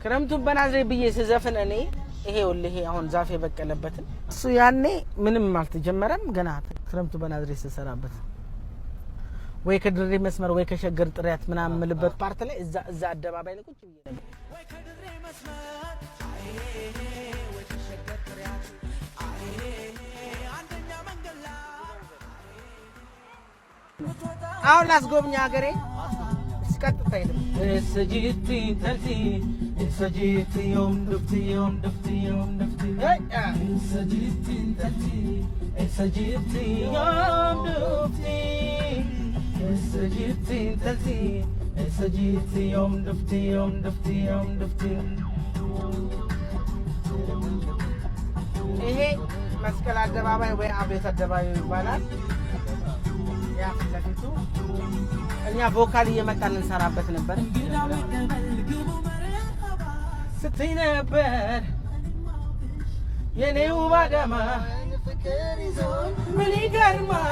ክረምቱን በናዝሬት ብዬ ስዘፍን እኔ ይሄ አሁን ዛፍ የበቀለበትን እሱ ያኔ ምንም አልተጀመረም ገና ክረምቱ በናዝሬት ስሰራበት ወይ ከድሬ መስመር ወይ ከሸገር ጥሪያት ምናምን ምልበት ፓርት ላይ እዛ አደባባይ ላይ ቁጭ ብዬ ነበር ወይ ከድሬ መስመር ወይ ከሸገር ጥሪያት አንደኛ መንገድ ላይ አሁን ላስጎብኛ ሀገሬ እስከጥታ ይደም ሰጂቲ ተልቲ ሰጂቲ ዮም ድፍቲ ሰጂቲ ተልቲ ሰጂቲ ዮም ድፍቲ ሰጂቲ ተልቲ ሰጂቲ ዮም ድፍቲ ይሄ መስቀል አደባባይ ወይ አቤት አደባባይ ይባላል ያ ለፊቱ እኛ ቮካል እየመጣን እንሰራበት ነበር ስትይ ነበር የኔው ባዳማ ምን ይገርማል